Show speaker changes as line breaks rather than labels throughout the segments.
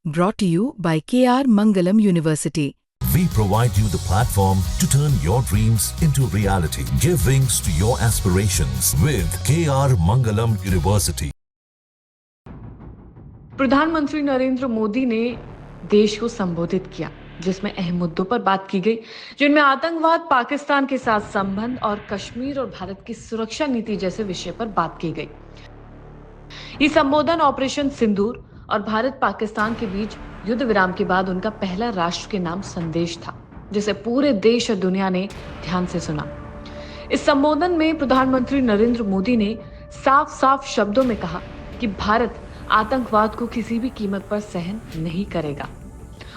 Brought to you by KR Mangalam University.
We provide you the platform to turn your dreams into reality. Give wings to your aspirations with KR Mangalam University.
प्रधानमंत्री नरेंद्र मोदी ने देश को संबोधित किया, जिसमें अहम मुद्दों पर बात की गई, जिनमें आतंकवाद, पाकिस्तान के साथ संबंध और कश्मीर और भारत की सुरक्षा नीति जैसे विषय पर बात की गई। ये संबोधन ऑपरेशन सिंदूर और भारत पाकिस्तान के बीच युद्ध विराम के बाद उनका पहला राष्ट्र के नाम संदेश था, जिसे पूरे देश और दुनिया ने ध्यान से सुना। इस संबोधन में प्रधानमंत्री नरेंद्र मोदी ने साफ साफ शब्दों में कहा कि भारत आतंकवाद को किसी भी कीमत पर सहन नहीं करेगा।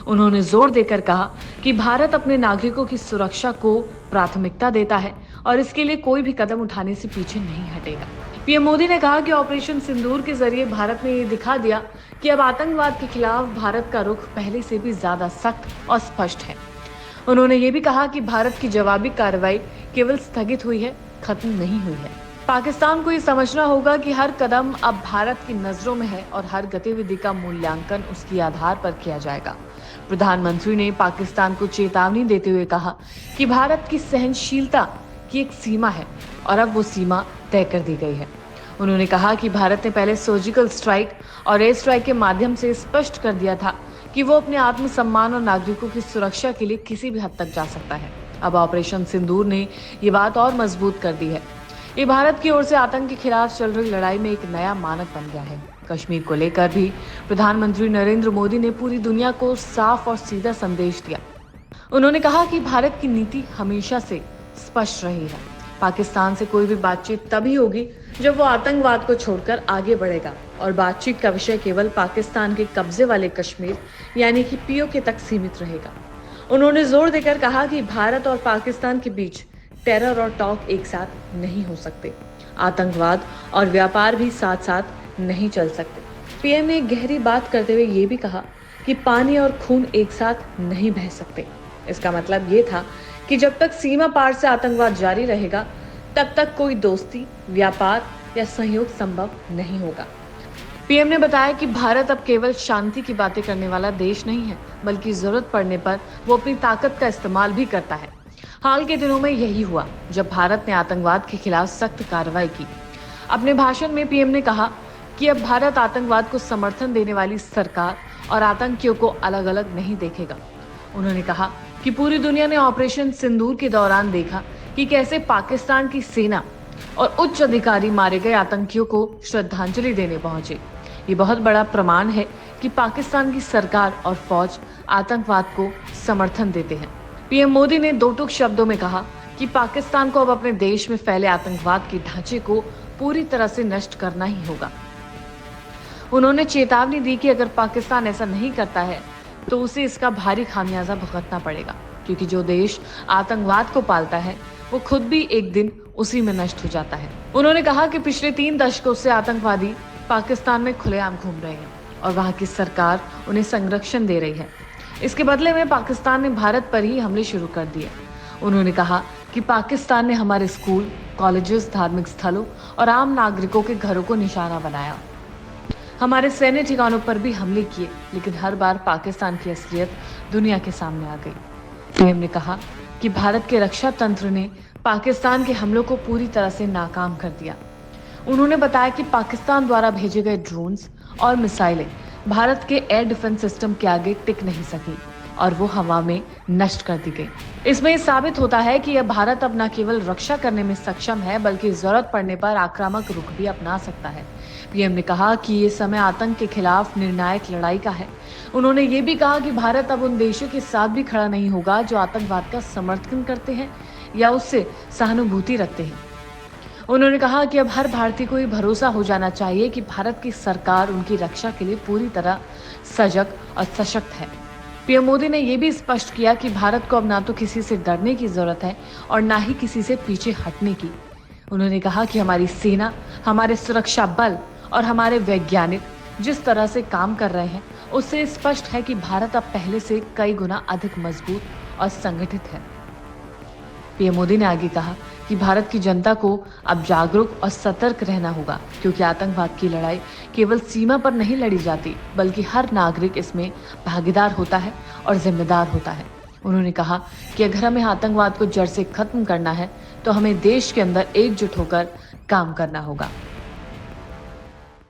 उन्होंने जोर देकर कहा कि भारत अपने नागरिकों की सुरक्षा को प्राथमिकता देता है और इसके लिए कोई भी कदम उठाने से पीछे नहीं हटेगा। पीएम मोदी ने कहा कि ऑपरेशन सिंदूर के जरिए भारत ने ये दिखा दिया कि अब आतंकवाद के खिलाफ भारत का रुख पहले से भी ज्यादा सख्त और स्पष्ट है। उन्होंने ये भी कहा कि भारत की जवाबी कार्रवाई केवल स्थगित हुई है, खत्म नहीं हुई है। पाकिस्तान को ये समझना होगा कि हर कदम अब भारत की नजरों में है और हर गतिविधि का मूल्यांकन उसके आधार पर किया जाएगा। प्रधानमंत्री ने पाकिस्तान को चेतावनी देते हुए कहा कि भारत की सहनशीलता की एक सीमा है और अब वो सीमा तय कर दी गई है। उन्होंने कहा कि भारत ने पहले सर्जिकल स्ट्राइक और एयर स्ट्राइक के माध्यम से स्पष्ट कर दिया था कि वो अपने आत्मसम्मान और नागरिकों की सुरक्षा के लिए किसी भी हद तक जा सकता है। अब ऑपरेशन सिंदूर ने ये बात और मजबूत कर दी है। ये भारत की ओर से आतंक के खिलाफ चल रही लड़ाई में एक नया मानक बन गया है। कश्मीर को लेकर भी प्रधानमंत्री नरेंद्र मोदी ने पूरी दुनिया को साफ और सीधा संदेश दिया। उन्होंने कहा कि भारत की नीति हमेशा से स्पष्ट रही है। पाकिस्तान से कोई भी बातचीत तभी होगी जब वो आतंकवाद को छोड़कर आगे बढ़ेगा और बातचीत का विषय केवल पाकिस्तान के कब्जे वाले कश्मीर यानी कि पीओके तक सीमित रहेगा। उन्होंने जोर देकर कहा कि भारत और पाकिस्तान के बीच टेरर और टॉक एक साथ नहीं हो सकते। आतंकवाद और व्यापार भी साथ साथ नहीं चल सकते। पीएम ने गहरी बात करते हुए ये भी कहा कि पानी और खून एक साथ नहीं बह सकते। इसका मतलब ये था कि जब तक सीमा पार से आतंकवाद जारी रहेगा, तब तक कोई दोस्ती, व्यापार या सहयोग संभव नहीं होगा। पीएम ने बताया कि भारत अब केवल शांति की बातें करने वाला देश नहीं है, बल्कि जरूरत पड़ने पर वो अपनी ताकत का इस्तेमाल भी करता है। हाल के दिनों में यही हुआ जब भारत ने आतंकवाद के खिलाफ सख्त कार्रवाई की। अपने भाषण में पीएम ने कहा कि अब भारत आतंकवाद को समर्थन देने वाली सरकार और आतंकियों को अलग अलग नहीं देखेगा। उन्होंने कहा कि पूरी दुनिया ने ऑपरेशन सिंदूर के दौरान देखा कि कैसे पाकिस्तान की सेना और उच्च अधिकारी मारे गए आतंकियों को श्रद्धांजलि देने पहुंचे। ये बहुत बड़ा प्रमाण है कि पाकिस्तान की सरकार और फौज आतंकवाद को समर्थन देते हैं। पीएम मोदी ने दो टूक शब्दों में कहा कि पाकिस्तान को अब अपने देश में फैले आतंकवाद के ढांचे को पूरी तरह से नष्ट करना ही होगा। उन्होंने चेतावनी दी कि अगर पाकिस्तान ऐसा नहीं करता है तो उसे इसका भारी खामियाजा भुगतना पड़ेगा, क्योंकि जो देश आतंकवाद को पालता है वो खुद भी एक दिन उसी में नष्ट हो जाता है। उन्होंने कहा कि पिछले 3 दशकों से आतंकवादी पाकिस्तान में खुलेआम घूम रहे हैं और वहां की सरकार उन्हें संरक्षण दे रही है। इसके बदले में पाकिस्तान ने भारत पर ही हमले शुरू कर दिए। उन्होंने कहा कि पाकिस्तान ने हमारे स्कूल, कॉलेजेस, धार्मिक स्थलों और आम नागरिकों के घरों को निशाना बनाया। हमारे सैन्य ठिकानों पर भी हमले किए, लेकिन हर बार पाकिस्तान की असलियत दुनिया के सामने आ गई। पीएम ने कहा कि भारत के रक्षा तंत्र ने पाकिस्तान के हमलों को पूरी तरह से नाकाम कर दिया। उन्होंने बताया कि पाकिस्तान द्वारा भेजे गए ड्रोन्स और मिसाइलें भारत के एयर डिफेंस सिस्टम के आगे टिक नहीं सकी और वो हवा में नष्ट कर दी गई। इसमें यह साबित होता है कि यह भारत अब न केवल रक्षा करने में सक्षम है, बल्कि जरूरत पड़ने पर आक्रामक रुख भी अपना सकता है। पीएम ने कहा कि ये समय आतंक के खिलाफ निर्णायक लड़ाई का है। उन्होंने ये भी कहा कि भारत अब उन देशों के साथ भी खड़ा नहीं होगा जो आतंकवाद का समर्थन करते हैं या उससे सहानुभूति रखते हैं। उन्होंने कहा कि अब हर भारतीय को ये भरोसा हो जाना चाहिए कि भारत की सरकार उनकी रक्षा के लिए पूरी तरह सजग और सशक्त है। पीएम मोदी ने यह भी स्पष्ट किया कि भारत को अब ना तो किसी से डरने की जरूरत है और ना ही किसी से पीछे हटने की। उन्होंने कहा कि हमारी सेना, हमारे सुरक्षा बल और हमारे वैज्ञानिक जिस तरह से काम कर रहे हैं, उससे स्पष्ट है कि भारत अब पहले से कई गुना अधिक मजबूत और संगठित है। पीएम मोदी ने आगे कहा कि भारत की जनता को अब जागरूक और सतर्क रहना होगा, क्योंकि आतंकवाद की लड़ाई केवल सीमा पर नहीं लड़ी जाती, बल्कि हर नागरिक इसमें भागीदार होता है और जिम्मेदार होता है। उन्होंने कहा कि अगर हमें आतंकवाद को जड़ से खत्म करना है तो हमें देश के अंदर एकजुट होकर काम करना होगा।